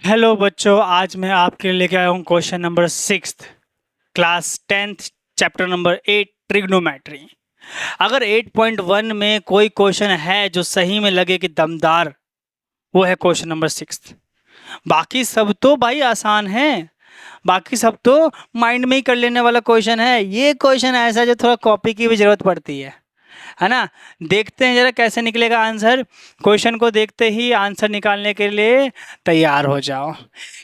Hello बच्चों, आज मैं आपके लिए लेके आया हूँ question number 6 class 10th chapter number 8 trigonometry. अगर 8.1 में कोई क्वेश्चन है जो सही में लगे कि दमदार, वो है क्वेश्चन नंबर 6। बाकी सब तो भाई आसान है, बाकी सब तो माइंड में ही कर लेने वाला क्वेश्चन है। ये क्वेश्चन ऐसा जो थोड़ा कॉपी की भी जरूरत पड़ती है ना। देखते हैं जरा कैसे निकलेगा आंसर। क्वेश्चन को देखते ही आंसर निकालने के लिए तैयार हो जाओ।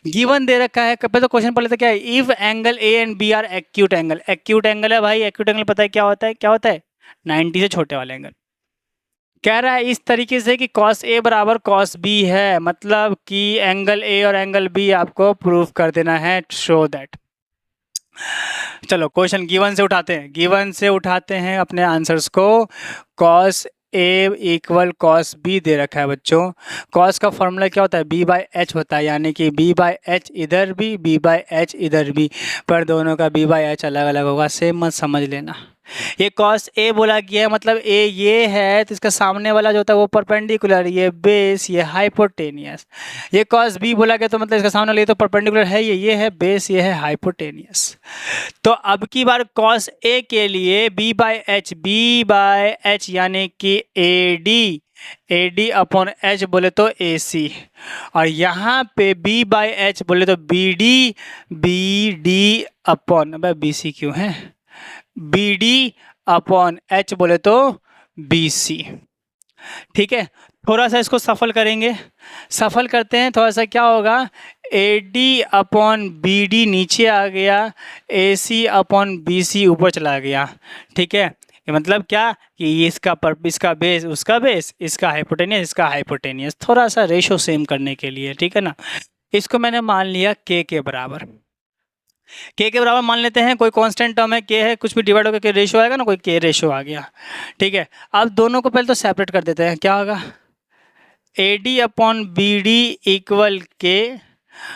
गिवन दे रखा है, पहले तो क्वेश्चन पढ़ लेते क्या है। If angle A and B are acute angle, acute angle है भाई। एक्यूट एंगल पता है क्या होता है? क्या होता है? 90 से छोटे वाले एंगल। कह रहा है इस तरीके से कि cos A बराबर cos B है, मतलब कि एंगल A और एंगल B आपको प्रूफ कर देना है, शो दैट। चलो क्वेश्चन गिवन से उठाते हैं अपने आंसर्स को। cos A equal cos B दे रखा है बच्चों। cos का फॉर्मूला क्या होता है? B बाई एच होता है, यानी कि B बाई एच इधर भी, B बाई एच इधर भी, पर दोनों का B बाई एच अलग अलग होगा। सेम मत समझ लेना। ये cos A बोला गया है, मतलब A ये है तो इसका सामने वाला जो होता है वो परपेंडिकुलर, ये बेस, ये हाइपोटेनियस। ये cos B बोला गया तो मतलब इसका सामने वाला ये तो परपेंडिकुलर है, ये है बेस, ये है हाइपोटेनियस। तो अब की बार cos A के लिए B बाई एच यानी कि AD अपॉन एच बोले तो AC, और यहाँ पे B बाई एच बोले तो BD अपॉन BC क्यों है, BD अपॉन एच बोले तो BC। ठीक है, थोड़ा सा इसको सफल करेंगे, सफल करते हैं थोड़ा सा। क्या होगा? AD अपॉन BD नीचे आ गया, AC अपॉन BC ऊपर चला गया। ठीक है, ये मतलब क्या कि इसका बेस, उसका बेस, इसका हाइपोटेनियस, इसका हाइपोटेनियस, थोड़ा सा रेशो सेम करने के लिए। ठीक है ना। इसको मैंने मान लिया K के बराबर, K के बराबर मान लेते हैं। कोई कांस्टेंट टर्म है K है, कुछ भी डिवाइड होकर K रेशो आएगा ना, कोई K रेशो आ गया। ठीक है, अब दोनों को पहले तो सेपरेट कर देते हैं। क्या होगा? AD upon BD equal K।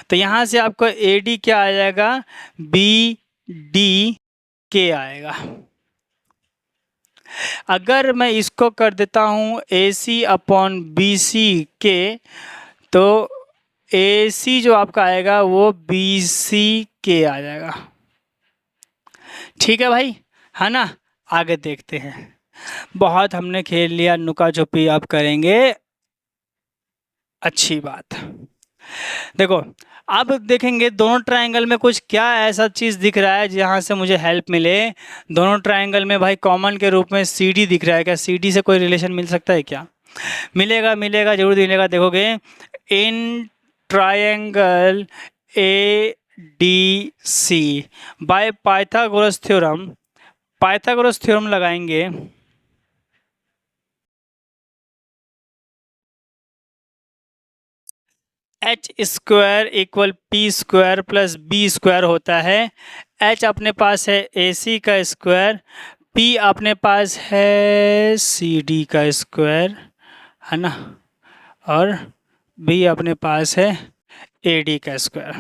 तो यहाँ से आपको AD क्या आ जाएगा? BD आएगा। अगर मैं इसको कर देता हूँ AC अपॉन BC K, तो AC जो आपका आएगा वो BC K आ जाएगा। ठीक है भाई, है ना। आगे देखते हैं। बहुत हमने खेल लिया नुका छुपी, अब करेंगे अच्छी बात। देखो, अब देखेंगे दोनों ट्रायंगल में कुछ क्या ऐसा चीज़ दिख रहा है जहाँ से मुझे हेल्प मिले। दोनों ट्रायंगल में भाई कॉमन के रूप में CD दिख रहा है। क्या CD से कोई रिलेशन मिल सकता है क्या? मिलेगा, मिलेगा, जरूर मिलेगा। देखोगे, in triangle ADC by Pythagoras theorem लगाएंगे। H square equal P square plus B square होता है। एच अपने पास है AC का स्क्वायर, P अपने पास है CD का स्क्वायर, है ना, और B अपने पास है AD का स्क्वायर।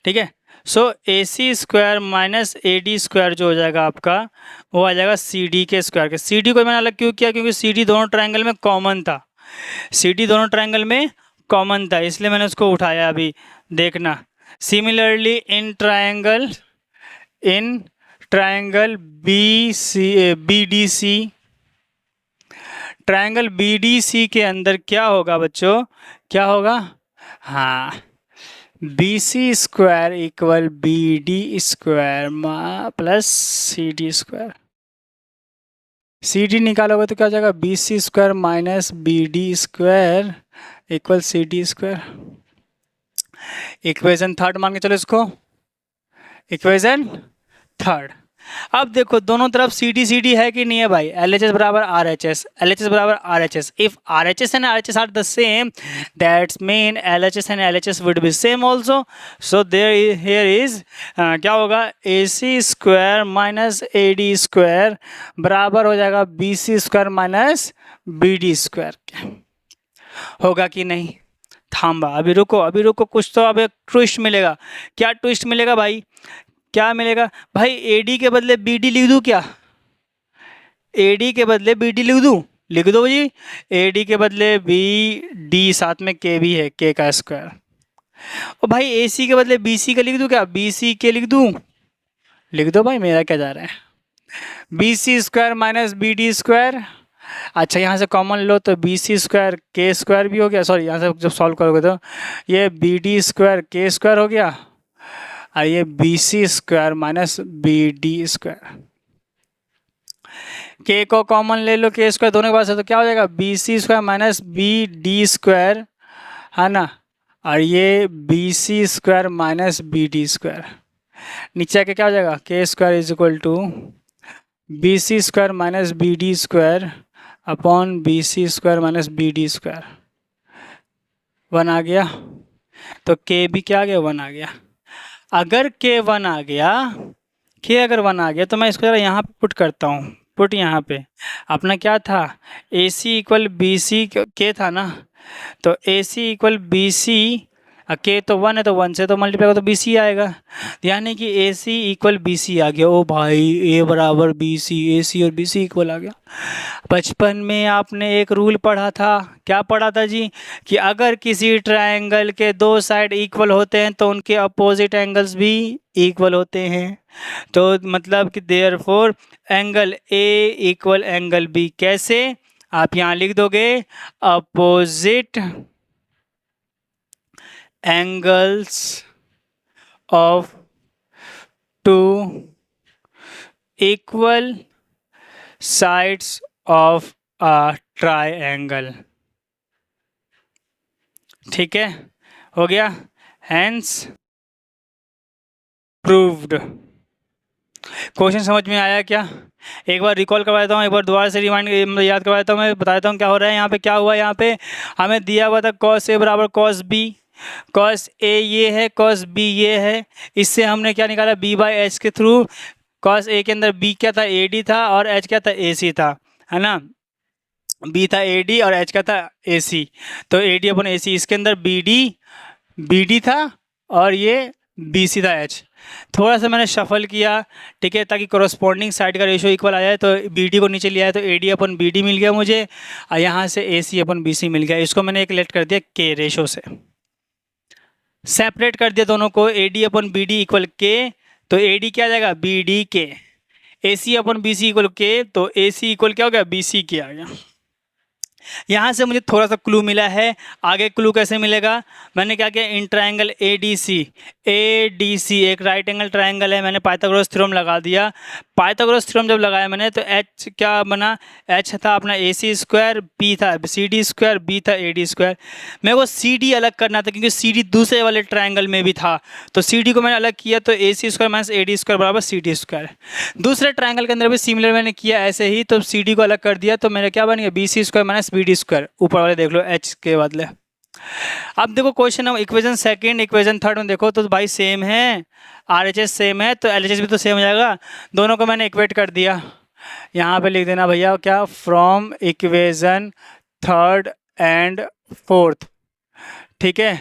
ठीक है, सो AC square minus AD square जो हो जाएगा आपका, वो आ जाएगा CD के स्क्वायर के। CD को मैंने अलग क्यों किया? क्योंकि CD दोनों ट्रायंगल में कॉमन था, CD दोनों ट्रायंगल में कॉमन था, इसलिए मैंने उसको उठाया। अभी देखना, similarly in triangle BDC, triangle BDC के अंदर क्या होगा बच्चों? क्या होगा? हाँ, BC square equal BD square plus CD square. CD निकालोगे तो क्या हो जाएगा? BC square minus BD square equal CD square. Equation third मान के चलो इसको, इक्वेशन थर्ड। अब देखो दोनों तरफ CD है कि नहीं है भाई? LHS बराबर RHS, LHS बराबर RHS। If RHS and RHS are the same, that's mean LHS and LHS would be same also. So there here is क्या होगा? AC square minus AD square बराबर हो जाएगा BC square minus BD square. होगा कि नहीं? थांबा, अभी रुको, कुछ तो अब एक ट्विस्ट मिलेगा। क्या ट्विस्ट मिलेगा भाई? क्या मिलेगा भाई? AD के बदले BD लिख दूं क्या? AD के बदले BD लिख दूं? लिख दो जी, ए डी के बदले बी डी, साथ में के भी है, के का स्क्वायर। और भाई ए सी के बदले बी सी का लिख दूँ क्या, बी सी के लिख दूँ, लिख दो भाई, मेरा क्या जा रहा है, B C square minus B D square. अच्छा यहाँ से कॉमन लो तो B C square K square भी हो गया, सॉरी यहाँ से जब सॉल्व करोगे तो ये B D square K square हो गया, और ये B C square minus B D square. K को कॉमन ले लो, के स्क्वायर दोनों के पास है, तो क्या हो जाएगा, B C square minus B D square, है ना, और ये B C square minus B D square. नीचे आके क्या हो जाएगा, K square is equal to B C square minus B D square upon B C square minus B D square. 1 आ गया, तो के भी क्या आ गया, 1 आ गया। अगर के 1 आ गया, के अगर 1 आ गया तो मैं इसको जरा यहाँ पे पुट करता हूँ, पुट यहाँ पे अपना क्या था, ए सी इक्वल बी सी के था ना, तो A C equal B C, के तो 1 है तो 1 से तो मल्टीप्लाई तो बी सी आएगा, यानी कि ए सी इक्वल बी सी आ गया। ओ भाई ए बराबर बी सी, ए सी और बी सी इक्वल आ गया। बचपन में आपने एक रूल पढ़ा था, क्या पढ़ा था जी, कि अगर किसी ट्रायंगल के 2 साइड इक्वल होते हैं तो उनके अपोजिट एंगल्स भी इक्वल होते हैं। तो मतलब कि therefore angle A equal angle B. कैसे, आप यहाँ लिख दोगे opposite angles of two equal sides of a triangle। ठीक है, हो गया, hence proved। क्वेश्चन समझ में आया क्या, एक बार रिकॉल करवा देता हूँ, एक बार दोबारा से रिमाइंड याद करवा देता हूँ, मैं बता देता हूँ क्या हो रहा है यहाँ पे। क्या हुआ, यहाँ पे हमें दिया हुआ था cos a बराबर cos b, cos a ये है, cos b ये है, इससे हमने क्या निकाला, b बाई एच के थ्रू। cos a के अंदर b क्या था, ए डी था, और h क्या था, ए सी था, है ना, b था ए डी और h क्या था, ए सी। तो ए डी अपन ए सी, इसके अंदर बी डी था और ये बी सी था h। थोड़ा सा मैंने शफल किया, ठीक है, ताकि कोरस्पॉन्डिंग साइड का रेशियो इक्वल आ जाए। तो बी डी को नीचे लिया है तो A D upon B D मिल गया मुझे, और यहाँ से ए सी अपन बी सी मिल गया। इसको मैंने एक लेट कर दिया के रेशो से, सेपरेट कर दिया दोनों को, A D upon B D equal K, तो ए डी क्या आ जाएगा, बी डी के, ए सी अपन बी सी इक्वल के, तो ए सी इक्वल क्या हो गया, बी सी के आ गया। यहाँ से मुझे थोड़ा सा क्लू मिला है, आगे क्लू कैसे मिलेगा, मैंने क्या किया, in triangle A D C एक राइट एंगल ट्राइंगल है, मैंने पाइथागोरस थ्योरम लगा दिया। पाइथागोरस थ्योरम जब लगाया मैंने तो एच क्या बना, एच था अपना ए सी स्क्वायर, पी था सी डी स्क्वायर, बी था ए डी स्क्वायर। मेरे को सी डी अलग करना था क्योंकि सी डी दूसरे वाले ट्राइंगल में भी था, तो सी डी को मैंने अलग किया, तो A C square minus A D square बराबर सी डी स्क्वायर। दूसरे ट्राइंगल के अंदर भी सिमिलर मैंने किया ऐसे ही, तो सी डी को अलग कर दिया, तो मेरा क्या बन गया, B C square minus B D square, ऊपर वाले देख लो एच के बदले। अब देखो question equation second equation third में देखो तो भाई सेम है, आर एच एस सेम है, तो एल एच एस भी तो सेम हो जाएगा। दोनों को मैंने इक्वेट कर दिया, यहाँ पे लिख देना भैया क्या, from equation third and fourth, ठीक है।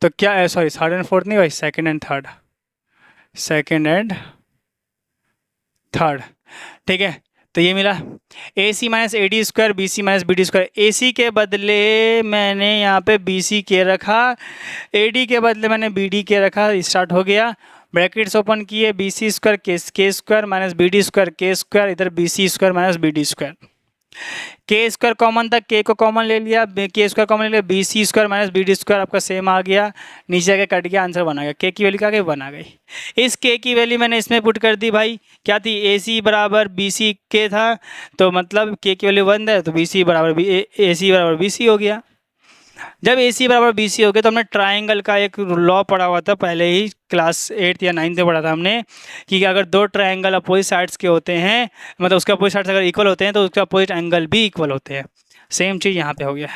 तो क्या, सॉरी थर्ड एंड फोर्थ नहीं भाई, second and third, second and third, ठीक है। तो ये मिला A C minus A D square, B C minus B D square. A C के बदले मैंने यहाँ पे बी सी के रखा, ए डी के बदले मैंने बी डी के रखा, स्टार्ट हो गया, ब्रैकेट्स ओपन किए, B C square K square minus B D square K square, इधर B C square minus B D square. K square common था, के को कॉमन ले लिया, के स्क्वायर कॉमन ले लिया, B C square minus B D square आपका same आ गया, नीचे आके कट गया, आंसर बना गया। के की वैल्यू क्या गई, 1 आ गई। इस के की वैल्यू मैंने इसमें पुट कर दी भाई, क्या थी, ए सी बराबर बी सी के था, तो मतलब के की वैल्यू 1 है, तो बी सी बराबर ए सी बराबर बी सी हो गया। जब ए सी बराबर बी सी हो गया तो हमने ट्राइंगल का एक लॉ पढ़ा हुआ था पहले ही, क्लास 8 या 9 में पढ़ा था हमने, कि अगर 2 ट्राइंगल अपोजिट साइड्स के होते हैं, मतलब उसके अपोजिट साइड्स अगर इक्वल होते हैं तो उसके अपोजिट एंगल भी इक्वल होते हैं। सेम चीज़ यहाँ पे हो गया है।